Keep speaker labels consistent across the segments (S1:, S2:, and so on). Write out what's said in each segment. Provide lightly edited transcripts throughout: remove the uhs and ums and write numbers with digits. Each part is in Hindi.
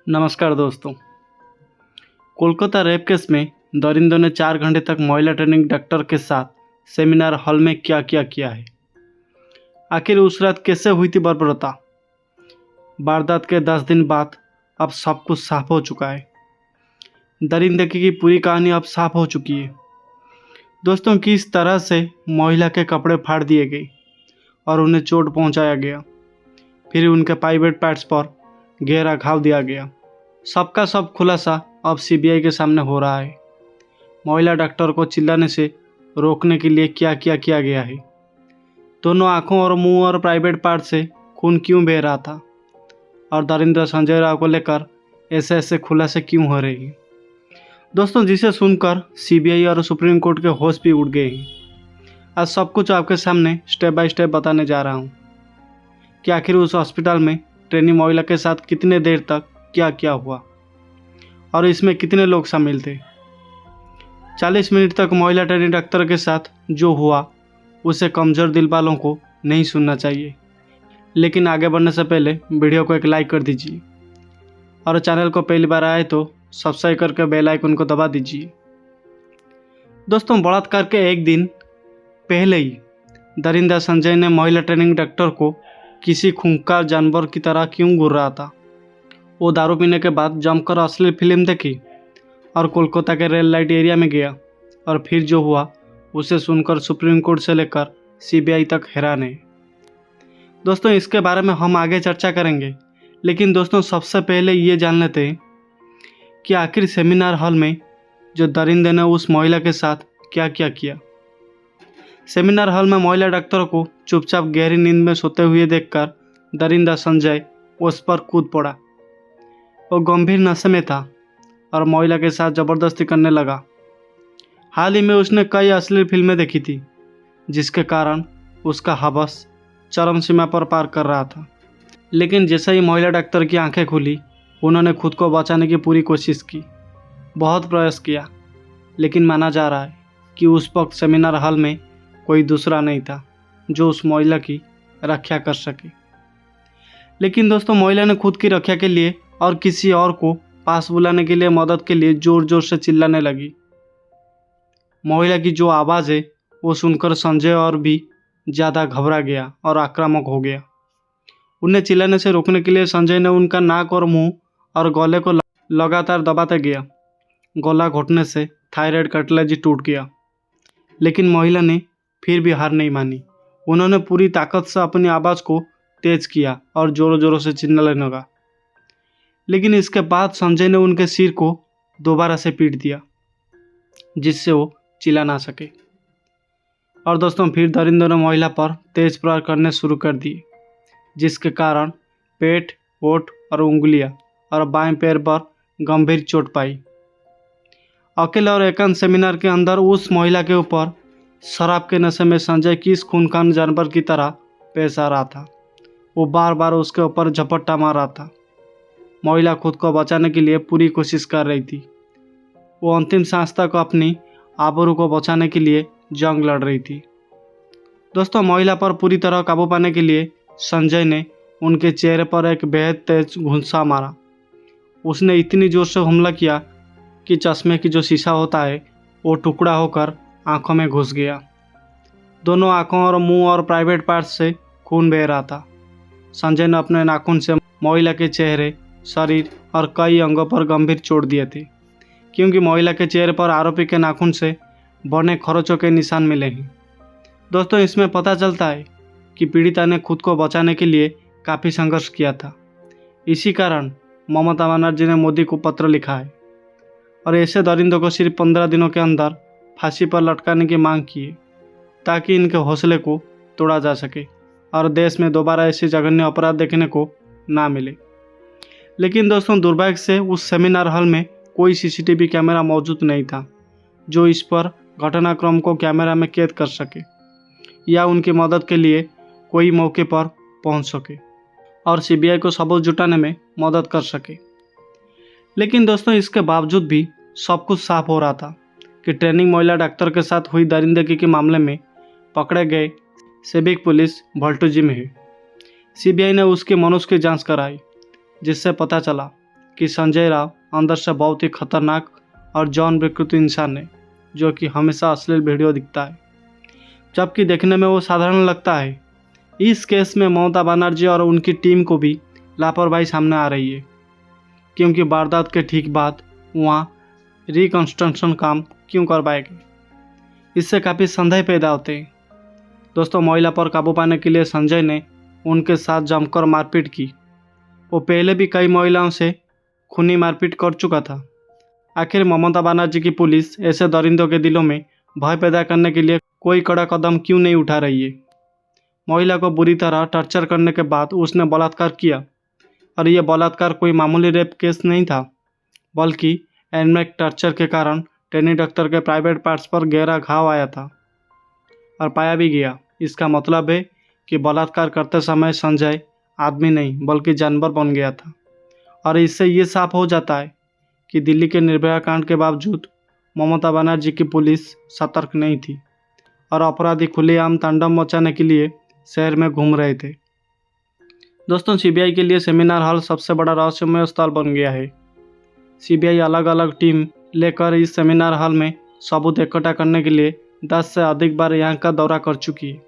S1: नमस्कार दोस्तों। कोलकाता रेप केस में दरिंदों ने 4 घंटे तक महिला ट्रेनिंग डॉक्टर के साथ सेमिनार हॉल में क्या क्या किया है। आखिर उस रात कैसे हुई थी बर्बरता। वारदात के 10 दिन बाद अब सब कुछ साफ हो चुका है। दरिंदगी की पूरी कहानी अब साफ हो चुकी है दोस्तों। किस तरह से महिला के कपड़े फाड़ दिए गए और उन्हें चोट पहुंचाया गया, फिर उनके प्राइवेट पार्ट्स पर गहरा घाव दिया गया। सबका सब खुलासा अब सीबीआई के सामने हो रहा है। महिला डॉक्टर को चिल्लाने से रोकने के लिए क्या क्या किया गया है। दोनों आंखों और मुंह और प्राइवेट पार्ट से खून क्यों बह रहा था, और दरिंदर संजय राव को लेकर ऐसे ऐसे खुलासे क्यों हो रहे हैं दोस्तों, जिसे सुनकर सीबीआई और सुप्रीम कोर्ट के होश भी उड़ गए हैं। आज सब कुछ आपके सामने स्टेप बाय स्टेप बताने जा रहा हूँ कि आखिर उस हॉस्पिटल में ट्रेनिंग महिला के साथ कितने देर तक क्या क्या हुआ और इसमें कितने लोग शामिल थे। 40 मिनट तक महिला ट्रेनिंग डॉक्टर के साथ जो हुआ उसे कमज़ोर दिल वालों को नहीं सुनना चाहिए। लेकिन आगे बढ़ने से पहले वीडियो को एक लाइक कर दीजिए और चैनल को पहली बार आए तो सब्सक्राइब करके बेल आइकन को दबा दीजिए। दोस्तों, बलात्कार के एक दिन पहले ही दरिंदा संजय ने महिला ट्रेनिंग डॉक्टर को किसी खूंखार जानवर की तरह क्यों घूर रहा था। वो दारू पीने के बाद जमकर असली फिल्म देखी और कोलकाता के रेल लाइट एरिया में गया, और फिर जो हुआ उसे सुनकर सुप्रीम कोर्ट से लेकर सीबीआई तक हैरान है। दोस्तों, इसके बारे में हम आगे चर्चा करेंगे, लेकिन दोस्तों सबसे पहले ये जान लेते हैं कि आखिर सेमिनार हॉल में जो दरिंदे ने उस महिला के साथ क्या क्या किया। सेमिनार हॉल में महिला डॉक्टर को चुपचाप गहरी नींद में सोते हुए देखकर दरिंदा संजय उस पर कूद पड़ा। वो गंभीर नशे में था और महिला के साथ ज़बरदस्ती करने लगा। हाल ही में उसने कई अश्लील फिल्में देखी थी, जिसके कारण उसका हवस चरम सीमा पर पार कर रहा था। लेकिन जैसे ही महिला डॉक्टर की आंखें खुली, उन्होंने खुद को बचाने की पूरी कोशिश की, बहुत प्रयास किया, लेकिन माना जा रहा है कि उस वक्त सेमिनार हॉल में कोई दूसरा नहीं था जो उस महिला की रक्षा कर सके। लेकिन दोस्तों, महिला ने खुद की रक्षा के लिए और किसी और को पास बुलाने के लिए मदद के लिए जोर जोर से चिल्लाने लगी। महिला की जो आवाज़ है वो सुनकर संजय और भी ज़्यादा घबरा गया और आक्रामक हो गया। उन्हें चिल्लाने से रोकने के लिए संजय ने उनका नाक और मुंह और गले को लगातार दबाते गया। गला घोटने से थायराइड कार्टिलेज टूट गया, लेकिन महिला ने फिर भी हार नहीं मानी। उन्होंने पूरी ताकत से अपनी आवाज़ को तेज किया और ज़ोरों ज़ोरों से चिल्लाने लगा। लेकिन इसके बाद संजय ने उनके सिर को दोबारा से पीट दिया, जिससे वो चिल्ला ना सके। और दोस्तों, फिर दरिंदों ने महिला पर तेज प्रहार करने शुरू कर दिए, जिसके कारण पेट, ओठ और उंगलियां और बाएं पैर पर गंभीर चोट पाई। अकेले और एकांत सेमिनार के अंदर उस महिला के ऊपर शराब के नशे में संजय किस खूंखार जानवर की तरह पेश आ रहा था। वो बार बार उसके ऊपर झपट्टा मार रहा था। महिला खुद को बचाने के लिए पूरी कोशिश कर रही थी। वो अंतिम सांस तक अपनी आबरू को बचाने के लिए जंग लड़ रही थी। दोस्तों, महिला पर पूरी तरह काबू पाने के लिए संजय ने उनके चेहरे पर एक बेहद तेज घूंसा मारा। उसने इतनी जोर से हमला किया कि चश्मे की जो शीशा होता है वो टुकड़ा होकर आंखों में घुस गया। दोनों आंखों और मुंह और प्राइवेट पार्ट्स से खून बह रहा था। संजय ने अपने नाखून से महिला के चेहरे, शरीर और कई अंगों पर गंभीर चोट दिए थे, क्योंकि महिला के चेहरे पर आरोपी के नाखून से बने खरोंचों के निशान मिले हैं। दोस्तों, इसमें पता चलता है कि पीड़िता ने खुद को बचाने के लिए काफ़ी संघर्ष किया था। इसी कारण ममता बनर्जी ने मोदी को पत्र लिखा है और ऐसे दरिंदों को सिर्फ 15 दिनों के अंदर फांसी पर लटकाने की मांग की है, ताकि इनके हौसले को तोड़ा जा सके और देश में दोबारा ऐसे जघन्य अपराध देखने को ना मिले। लेकिन दोस्तों, दुर्भाग्य से उस सेमिनार हॉल में कोई सीसीटीवी कैमरा मौजूद नहीं था जो इस पर घटनाक्रम को कैमरा में कैद कर सके या उनकी मदद के लिए कोई मौके पर पहुंच सके और सीबीआई को सबूत जुटाने में मदद कर सके। लेकिन दोस्तों, इसके बावजूद भी सब कुछ साफ हो रहा था कि ट्रेनिंग महिला डॉक्टर के साथ हुई दरिंदगी के मामले में पकड़े गए सिविक पुलिस भल्टूजी में है। सीबीआई ने उसके मनुष्य की जांच कराई, जिससे पता चला कि संजय राव अंदर से बहुत ही खतरनाक और जौन विकृत इंसान है, जो कि हमेशा अश्लील वीडियो दिखता है, जबकि देखने में वो साधारण लगता है। इस केस में ममता बनर्जी और उनकी टीम को भी लापरवाही सामने आ रही है, क्योंकि वारदात के ठीक बाद वहाँ रिकंस्ट्रक्शन काम क्यों करवाए गए, इससे काफ़ी संदेह पैदा होते हैं। दोस्तों, महिला पर काबू पाने के लिए संजय ने उनके साथ जमकर मारपीट की। वो पहले भी कई महिलाओं से खूनी मारपीट कर चुका था। आखिर ममता बनर्जी की पुलिस ऐसे दरिंदों के दिलों में भय पैदा करने के लिए कोई कड़ा कदम क्यों नहीं उठा रही है? महिला को बुरी तरह टॉर्चर करने के बाद उसने बलात्कार किया, और यह बलात्कार कोई मामूली रेप केस नहीं था, बल्कि एनमेक टॉर्चर के कारण टेनी डॉक्टर के प्राइवेट पार्ट्स पर गहरा घाव आया था और पाया भी गया। इसका मतलब है कि बलात्कार करते समय संजय आदमी नहीं बल्कि जानवर बन गया था। और इससे ये साफ हो जाता है कि दिल्ली के निर्भया कांड के बावजूद ममता बनर्जी की पुलिस सतर्क नहीं थी और अपराधी खुलेआम तांडव मचाने के लिए शहर में घूम रहे थे। दोस्तों, सीबीआई के लिए सेमिनार हॉल सबसे बड़ा रहस्यमय स्थल बन गया है। सीबीआई अलग अलग टीम लेकर इस सेमिनार हॉल में सबूत इकट्ठा करने के लिए 10 से अधिक बार यहाँ का दौरा कर चुकी है।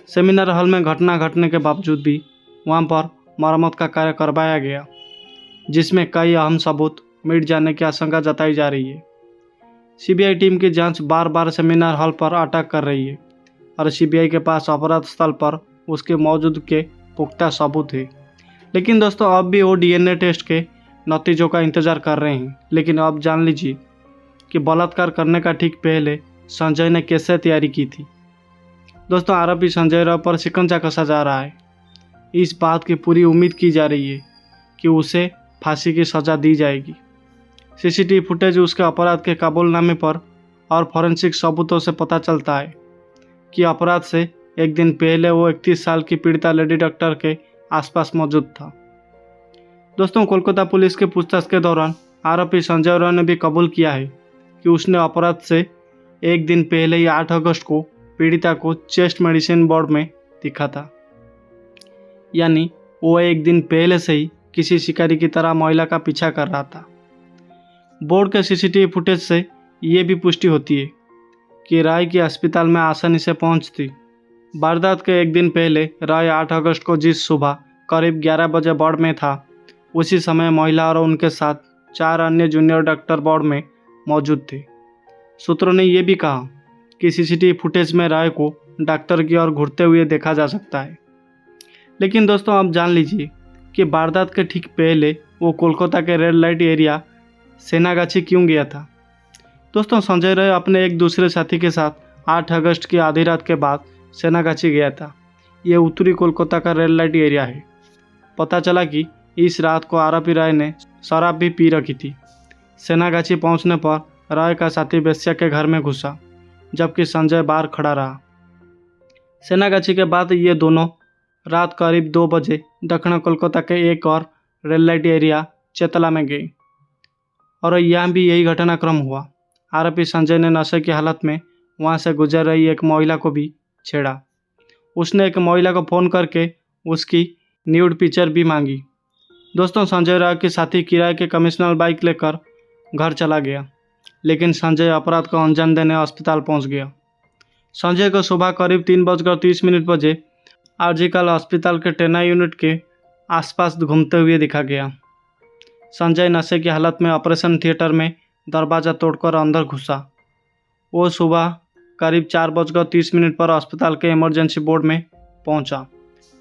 S1: सेमिनार हॉल में घटना घटने के बावजूद भी वहाँ पर मरम्मत का कार्य करवाया गया, जिसमें कई अहम सबूत मिट जाने की आशंका जताई जा रही है। सीबीआई टीम की जांच बार बार सेमिनार हॉल पर अटैक कर रही है और सीबीआई के पास अपराध स्थल पर उसके मौजूद के पुख्ता सबूत है। लेकिन दोस्तों, अब भी वो डीएनए टेस्ट के नतीजों का इंतजार कर रहे हैं। लेकिन अब जान लीजिए कि बलात्कार करने का ठीक पहले संजय ने कैसे तैयारी की थी। दोस्तों, आरोपी संजय राव पर शिकंजा कसा जा रहा है। इस बात की पूरी उम्मीद की जा रही है कि उसे फांसी की सज़ा दी जाएगी। सीसीटीवी फुटेज उसके अपराध के कबूलनामे पर और फॉरेंसिक सबूतों से पता चलता है कि अपराध से एक दिन पहले वो 31 साल की पीड़िता लेडी डॉक्टर के आसपास मौजूद था। दोस्तों, कोलकाता पुलिस के पूछताछ के दौरान आरोपी संजय राव ने भी कबूल किया है कि उसने अपराध से एक दिन पहले ही 8 अगस्त को पीड़िता को चेस्ट मेडिसिन बोर्ड में दिखा था। यानी वो एक दिन पहले से ही किसी शिकारी की तरह महिला का पीछा कर रहा था। बोर्ड के सीसीटीवी फुटेज से ये भी पुष्टि होती है कि राय की अस्पताल में आसानी से पहुंचती। वारदात के एक दिन पहले राय 8 अगस्त को जिस सुबह करीब 11 बजे वार्ड में था, उसी समय महिला और उनके साथ 4 अन्य जूनियर डॉक्टर वार्ड में मौजूद थे। सूत्रों ने यह भी कहा कि सीसीटीवी फुटेज में राय को डॉक्टर की ओर घूरते हुए देखा जा सकता है। लेकिन दोस्तों, आप जान लीजिए कि वारदात के ठीक पहले वो कोलकाता के रेड लाइट एरिया सेनागाछी क्यों गया था। दोस्तों, संजय राय अपने एक दूसरे साथी के साथ 8 अगस्त की आधी रात के बाद सेनागाछी गया था। ये उत्तरी कोलकाता का रेड लाइट एरिया है। पता चला कि इस रात को आरोपी राय ने शराब भी पी रखी थी। सेनागाछी पहुंचने पर राय का साथी वेश्या के घर में घुसा, जबकि संजय बाहर खड़ा रहा। सेनागाछी के बाद ये दोनों रात करीब 2 बजे दक्षिण कोलकाता के एक और रेड लाइट एरिया चेतला में गई और यहाँ भी यही घटनाक्रम हुआ। आरोपी संजय ने नशे की हालत में वहाँ से गुजर रही एक महिला को भी छेड़ा। उसने एक महिला को फ़ोन करके उसकी न्यूड पिक्चर भी मांगी। दोस्तों, संजय राव के साथी किराए के कमिश्नर बाइक लेकर घर चला गया, लेकिन संजय अपराध को अंजाम देने अस्पताल पहुंच गया। संजय को सुबह करीब 3:30 बजे आरजीकल अस्पताल के टेना यूनिट के आसपास घूमते हुए दिखा गया। संजय नशे की हालत में ऑपरेशन थिएटर में दरवाज़ा तोड़कर अंदर घुसा। वो सुबह करीब 4:30 पर अस्पताल के इमरजेंसी बोर्ड में पहुंचा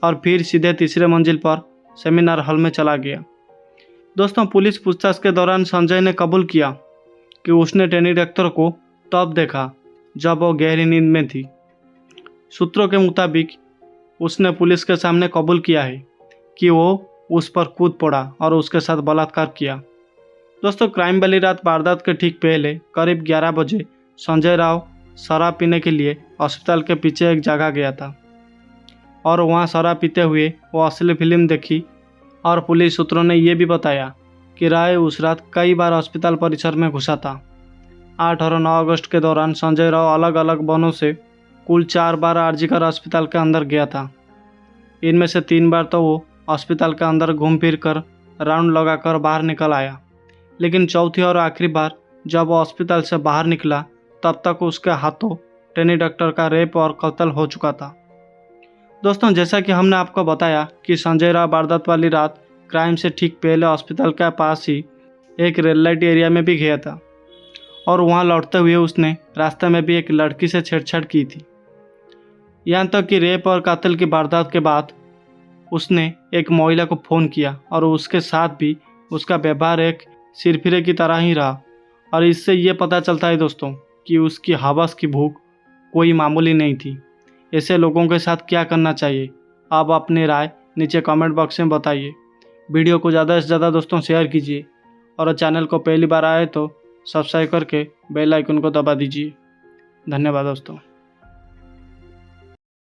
S1: और फिर सीधे तीसरे मंजिल पर सेमिनार हॉल में चला गया। दोस्तों, पुलिस पूछताछ के दौरान संजय ने कबूल किया कि उसने टेनी डॉक्टर को तब देखा जब वो गहरी नींद में थी। सूत्रों के मुताबिक उसने पुलिस के सामने कबूल किया है कि वो उस पर कूद पड़ा और उसके साथ बलात्कार किया। दोस्तों, क्राइम वाली रात वारदात के ठीक पहले करीब 11 बजे संजय राव शराब पीने के लिए अस्पताल के पीछे एक जगह गया था और वहाँ शराब पीते हुए वो असली फिल्म देखी। और पुलिस सूत्रों ने यह भी बताया कि राय उस रात कई बार अस्पताल परिसर में घुसा था। 8 और 9 अगस्त के दौरान संजय राव अलग अलग वाहनों से कुल 4 बार आरजीकर अस्पताल के अंदर गया था। इनमें से 3 बार तो वो अस्पताल के अंदर घूम फिर कर राउंड लगाकर बाहर निकल आया। लेकिन चौथी और आखिरी बार जब वो हॉस्पिटल से बाहर निकला तब तक उसके हाथों ट्रेनी डॉक्टर का रेप और कत्ल हो चुका था। दोस्तों, जैसा कि हमने आपको बताया कि संजय राव वारदात वाली रात क्राइम से ठीक पहले हॉस्पिटल के पास ही एक रेड लाइट एरिया में भी गया था और वहां लौटते हुए उसने रास्ते में भी एक लड़की से छेड़छाड़ की थी। यहाँ तक कि रेप और कत्ल की वारदात के बाद उसने एक महिला को फ़ोन किया और उसके साथ भी उसका व्यवहार एक सिरफिरे की तरह ही रहा। और इससे ये पता चलता है दोस्तों कि उसकी हवस की भूख कोई मामूली नहीं थी। ऐसे लोगों के साथ क्या करना चाहिए, आप अपनी राय नीचे कमेंट बॉक्स में बताइए। वीडियो को ज़्यादा से ज़्यादा दोस्तों शेयर कीजिए और चैनल को पहली बार आए तो सब्सक्राइब करके बेल आइकन को दबा दीजिए। धन्यवाद दोस्तों।